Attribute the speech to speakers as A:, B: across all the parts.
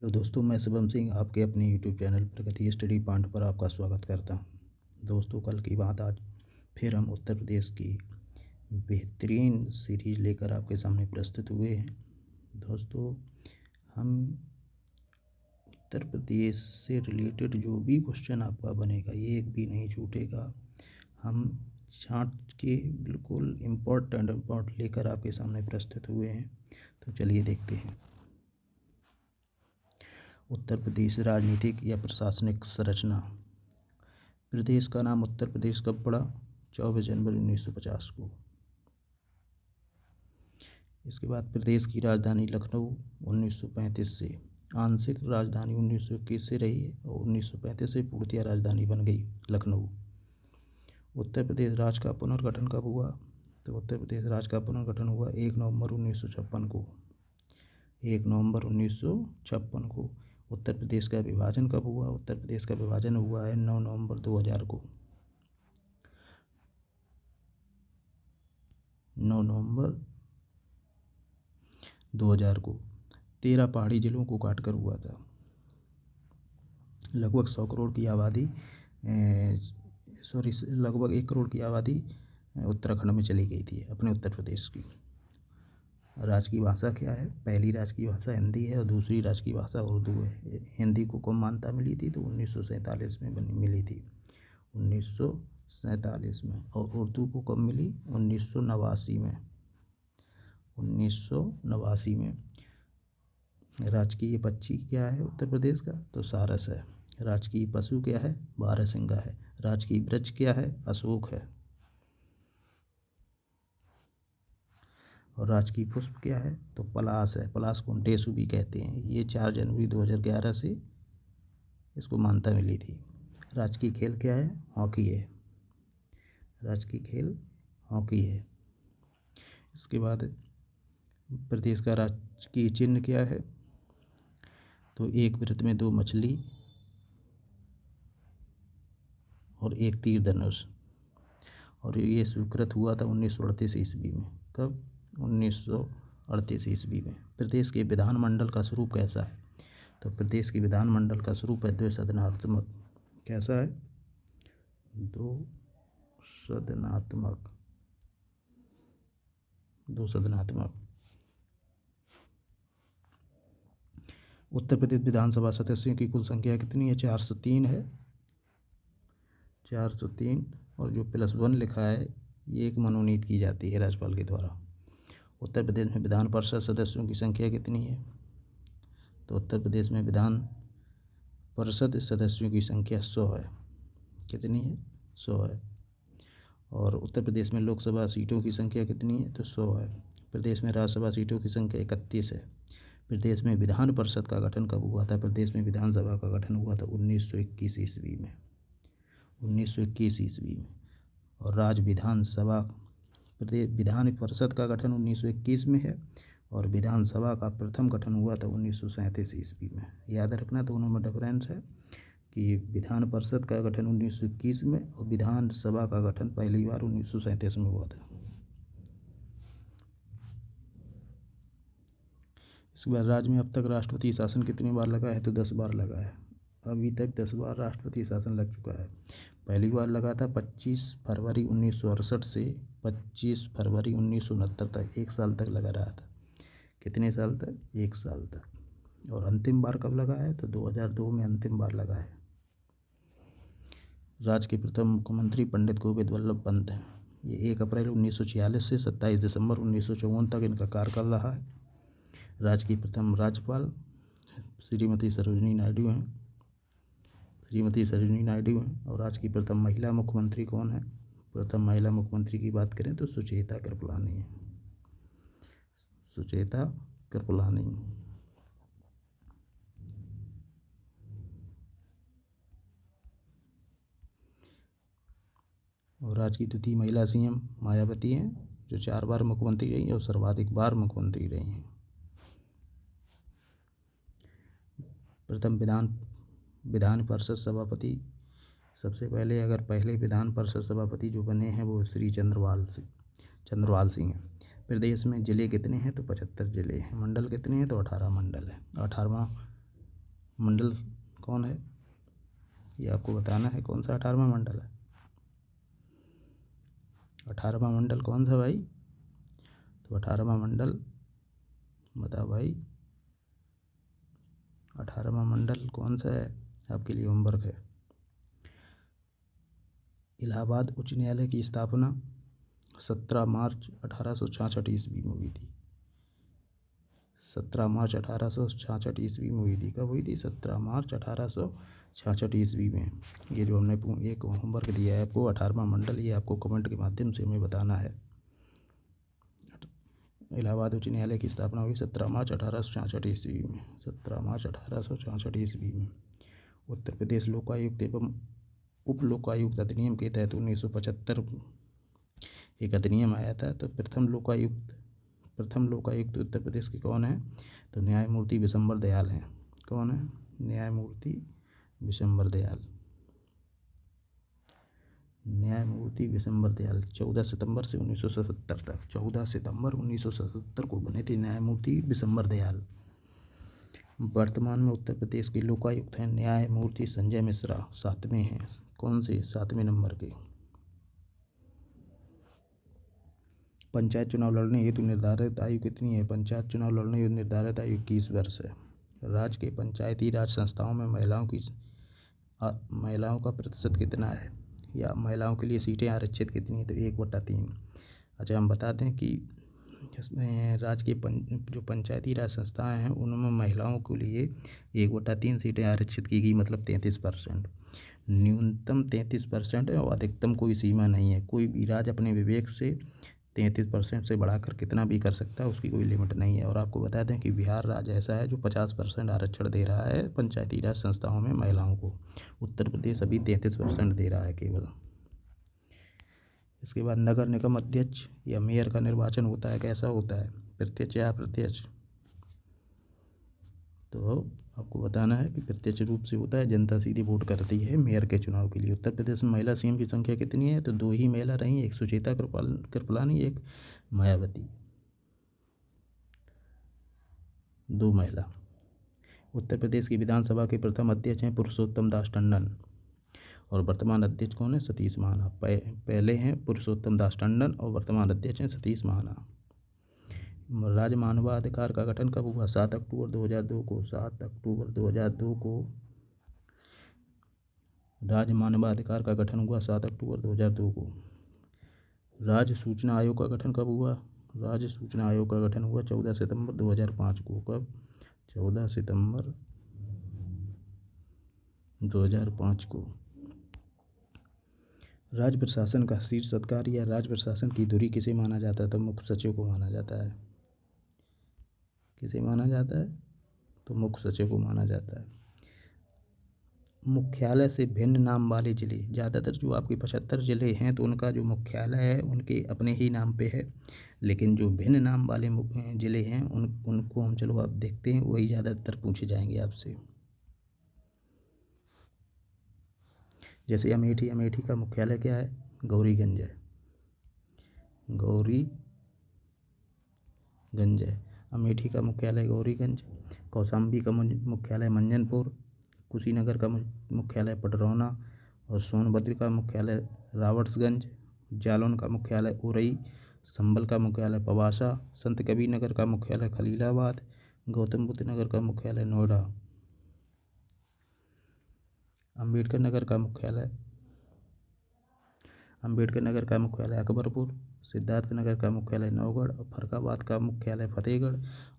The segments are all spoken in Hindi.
A: हेलो दोस्तों, मैं शिवम सिंह आपके अपने यूट्यूब चैनल प्रगति स्टडी पॉइंट पर आपका स्वागत करता हूं। दोस्तों, कल की बात आज फिर हम उत्तर प्रदेश की बेहतरीन सीरीज लेकर आपके सामने प्रस्तुत हुए हैं। दोस्तों, हम उत्तर प्रदेश से रिलेटेड जो भी क्वेश्चन आपका बनेगा, एक भी नहीं छूटेगा। हम छांट के बिल्कुल इम्पोर्टेंट लेकर आपके सामने प्रस्तुत हुए हैं। तो चलिए देखते हैं। उत्तर प्रदेश राजनीतिक या प्रशासनिक संरचना। प्रदेश का नाम उत्तर प्रदेश कब पड़ा? 24 जनवरी 1950 को। इसके बाद प्रदेश की राजधानी लखनऊ 1935 से, आंशिक राजधानी 1921 से रही है और 1935 से पूर्णतः राजधानी बन गई लखनऊ। उत्तर प्रदेश राज्य का पुनर्गठन कब हुआ? तो उत्तर प्रदेश राज्य का पुनर्गठन हुआ 1 नवंबर 1956 को। 1 नवंबर 1956 को। उत्तर प्रदेश का विभाजन कब हुआ? उत्तर प्रदेश का विभाजन हुआ है 9 नवंबर 2000 को। 9 नवंबर 2000 को। 13 पहाड़ी जिलों को काटकर हुआ था। लगभग 100 करोड़ की आबादी लगभग 1 करोड़ की आबादी उत्तराखंड में चली गई थी, अपने उत्तर प्रदेश की। राज्य की भाषा क्या है? पहली राज्य की भाषा हिंदी है और दूसरी राज्य की भाषा उर्दू है। हिंदी को कब मान्यता मिली थी? तो 1947 में मिली थी, 1947 में। और उर्दू को कब मिली? 1989 में। 1989 में। राजकीय पक्षी क्या है उत्तर प्रदेश का? तो सारस है। राजकीय पशु क्या है? बारहसिंगा है। राजकीय वृक्ष क्या है? अशोक है। और राजकीय पुष्प क्या है? तो पलाश है। पलाश को टेसु भी कहते हैं। ये 4 जनवरी 2011 से इसको मान्यता मिली थी। राजकीय खेल क्या है? हॉकी है। राजकीय खेल हॉकी है। इसके बाद प्रदेश का राजकीय चिन्ह क्या है? तो एक वृत्त में 2 मछली और एक तीर धनुष। और ये स्वीकृत हुआ था 1938 ईस्वी में। कब? 1938 ईस्वी में। प्रदेश के विधानमंडल का स्वरूप कैसा है? तो प्रदेश के विधानमंडल का स्वरूप है द्विसदनात्मक। कैसा है? दो सदनात्मक। उत्तर प्रदेश विधानसभा सदस्यों की कुल संख्या कितनी है? 403 है। 403। और जो +1 लिखा है, ये एक मनोनीत की जाती है राज्यपाल के द्वारा। उत्तर प्रदेश में विधान परिषद सदस्यों की संख्या कितनी है? तो उत्तर प्रदेश में विधान परिषद सदस्यों की संख्या 100 है। कितनी है? 100 है। और उत्तर प्रदेश में लोकसभा सीटों की संख्या कितनी है? तो 100 है। प्रदेश में राज्यसभा सीटों की संख्या 31 है। प्रदेश में विधान परिषद का गठन कब हुआ था? प्रदेश में विधानसभा का गठन हुआ था 1921 ईस्वी में। 1921 ईस्वी में। और राज्य विधानसभा प्रदेश विधान परिषद का गठन 1921 में है और विधानसभा का प्रथम गठन हुआ था 1937 ईस्वी में। याद रखना, दोनों में डिफरेंस है कि विधान परिषद का गठन 1921 में और विधानसभा का गठन पहली बार 1937 में हुआ था। इसके बाद राज्य में अब तक राष्ट्रपति शासन कितनी बार लगा है? तो 10 बार लगा है। अभी तक 10 बार राष्ट्रपति शासन लग चुका है। पहली बार लगा था 25 फरवरी 1968 से 25 फरवरी 1969 तक। 1 साल तक लगा रहा था। कितने साल तक? 1 साल तक। और अंतिम बार कब लगा है? तो 2002 में अंतिम बार लगा है। राज्य के प्रथम मुख्यमंत्री पंडित गोविंद वल्लभ पंत हैं। ये 1 अप्रैल 1946 से 27 दिसंबर 1954 तक इनका कार्यकाल रहा है। राज्य की प्रथम राज्यपाल श्रीमती सरोजिनी नायडू हैं। और राज्य की प्रथम महिला मुख्यमंत्री कौन है? प्रथम महिला मुख्यमंत्री की बात करें तो सुचेता कृपलानी है। सुचेता कृपलानी। और राज्य की द्वितीय महिला सीएम मायावती हैं, जो 4 बार मुख्यमंत्री रही हैं और सर्वाधिक बार मुख्यमंत्री रही हैं। प्रथम विधान परिषद सभापति, सबसे पहले अगर पहले विधान परिषद सभापति जो बने हैं वो श्री चंद्रवाल सिंह हैं। प्रदेश में ज़िले कितने हैं? तो 75 ज़िले हैं। मंडल कितने हैं? तो 18 मंडल है। 18वां मंडल कौन है, ये आपको बताना है। कौन सा 18वां मंडल है? 18वां मंडल कौन सा भाई? तो 18वां मंडल बताओ भाई, 18वां मंडल कौन सा है? आपके लिए होमवर्क है। इलाहाबाद उच्च न्यायालय की स्थापना 17 मार्च 1866 ईस्वी में हुई थी। 17 मार्च 1866 ईस्वी में हुई थी। कब हुई थी? 17 मार्च 1866 ईस्वी में। ये जो हमने एक होमवर्क दिया है आपको 18वां मंडल, ये आपको कमेंट के माध्यम से हमें बताना है। इलाहाबाद उच्च न्यायालय की स्थापना हुई 17 मार्च 1866 ईस्वी में। 17 मार्च 1866 ईस्वी में। उत्तर प्रदेश लोकायुक्त एवं उप लोकायुक्त अधिनियम के तहत 1975 एक अधिनियम आया था। तो प्रथम लोकायुक्त उत्तर प्रदेश के कौन है? तो न्यायमूर्ति विशंबर दयाल हैं। कौन है? न्यायमूर्ति विशंबर दयाल। न्यायमूर्ति विशंबर दयाल 14 सितंबर से 1977 तक, 14 सितंबर 1977 को बने थे न्यायमूर्ति विशंबर दयाल। वर्तमान में उत्तर प्रदेश के लोकायुक्त हैं न्यायमूर्ति संजय मिश्रा, 7वें हैं। कौन से? 7वें नंबर के। पंचायत चुनाव लड़ने हेतु निर्धारित आयु कितनी है? पंचायत चुनाव लड़ने हेतु निर्धारित आयु 21 वर्ष है। राज्य के पंचायती राज संस्थाओं में महिलाओं का प्रतिशत कितना है, या महिलाओं के लिए सीटें आरक्षित कितनी है? तो 1/3। अच्छा, हम बता दें कि इसमें राज्य के जो पंचायती राज संस्थाएं हैं उनमें महिलाओं के लिए 1/3 सीटें आरक्षित की गई, मतलब 33%। न्यूनतम 33% है और अधिकतम कोई सीमा नहीं है। कोई भी राज्य अपने विवेक से 33% से बढ़ाकर कितना भी कर सकता है, उसकी कोई लिमिट नहीं है। और आपको बता दें कि बिहार राज्य ऐसा है जो 50% आरक्षण दे रहा है पंचायती राज संस्थाओं में महिलाओं को। उत्तर प्रदेश अभी 33% दे रहा है केवल। इसके बाद नगर निगम अध्यक्ष या मेयर का निर्वाचन होता है, कैसा होता है? प्रत्यक्ष या अप्रत्यक्ष? तो आपको बताना है कि प्रत्यक्ष रूप से होता है, जनता सीधी वोट करती है मेयर के चुनाव के लिए। उत्तर प्रदेश में महिला सीएम की संख्या कितनी है? तो 2 ही महिला रही, एक सुचेता कृपलानी, एक मायावती। 2 महिला। उत्तर प्रदेश की विधानसभा के प्रथम अध्यक्ष हैं पुरुषोत्तम दास टंडन, और वर्तमान अध्यक्ष कौन है? सतीश महाना। पहले हैं पुरुषोत्तम दास टंडन और वर्तमान अध्यक्ष हैं सतीश महाना। राज्य मानवाधिकार का गठन कब हुआ? 7 अक्टूबर 2002 को। 7 अक्टूबर 2002 को राज्य मानवाधिकार का गठन हुआ, 7 अक्टूबर 2002 को। राज्य सूचना आयोग का गठन कब हुआ? राज्य सूचना आयोग का गठन हुआ 14 सितंबर 2005 को। कब? 14 सितंबर 2005 को। राज्य प्रशासन का शीर्ष अधिकारी या राज्य प्रशासन की धुरी किसे माना जाता है? तो मुख्य सचिव को माना जाता है। किसे माना जाता है? तो मुख्य सचिव को माना जाता है। मुख्यालय से भिन्न नाम वाले जिले, ज़्यादातर जो आपके 75 जिले हैं तो उनका जो मुख्यालय है उनके अपने ही नाम पे है, लेकिन जो भिन्न नाम वाले जिले हैं उनको हम चलो आप देखते हैं, वही ज़्यादातर पूछे जाएंगे आपसे। जैसे अमेठी का मुख्यालय क्या है? गौरीगंज है। गौरीगंज है। अमेठी का मुख्यालय गौरीगंज। कौशाम्बी का मुख्यालय मंजनपुर। कुशीनगर का मुख्यालय पडरौना, और सोनभद्र का मुख्यालय रावट्सगंज। जालौन का मुख्यालय उरई। संभल का मुख्यालय पवासा। संत कबीर नगर का मुख्यालय खलीलाबाद। गौतम बुद्ध नगर का मुख्यालय नोएडा। अम्बेडकर नगर का मुख्यालय अकबरपुर। सिद्धार्थ नगर का मुख्यालय नौगढ़, और फरखाबाद का मुख्यालय फतेहगढ़,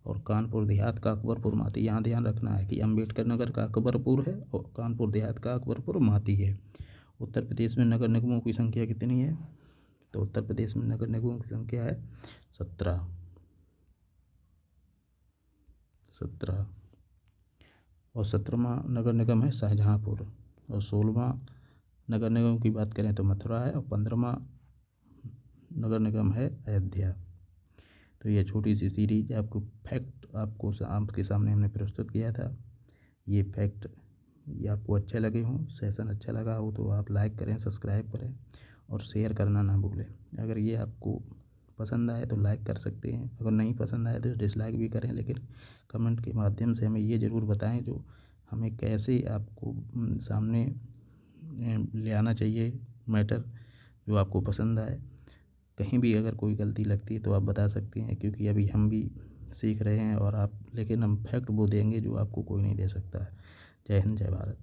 A: और कानपुर देहात का अकबरपुर माती। यहाँ ध्यान रखना है कि अम्बेडकर नगर का अकबरपुर है और कानपुर देहात का अकबरपुर माती है। उत्तर प्रदेश में नगर निगमों की संख्या कितनी है? तो उत्तर प्रदेश में नगर निगमों की संख्या है 17। और 17वां नगर निगम है शाहजहाँपुर, और 16वां नगर निगम की बात करें तो मथुरा है, और 15वां नगर निगम है अयोध्या। तो ये छोटी सी सीरीज आपको फैक्ट आपके सामने हमने प्रस्तुत किया था। ये फैक्ट ये आपको अच्छे लगे हों, सेशन अच्छा लगा हो तो आप लाइक करें, सब्सक्राइब करें और शेयर करना ना भूलें। अगर ये आपको पसंद आए तो लाइक कर सकते हैं, अगर नहीं पसंद आए तो डिसलाइक भी करें, लेकिन कमेंट के माध्यम से हमें ये ज़रूर बताएं जो हमें कैसे आपको सामने ले आना चाहिए मैटर जो आपको पसंद आए। कहीं भी अगर कोई गलती लगती है तो आप बता सकती हैं, क्योंकि अभी हम भी सीख रहे हैं और आप, लेकिन हम फैक्ट वो देंगे जो आपको कोई नहीं दे सकता है। जय हिंद, जय भारत।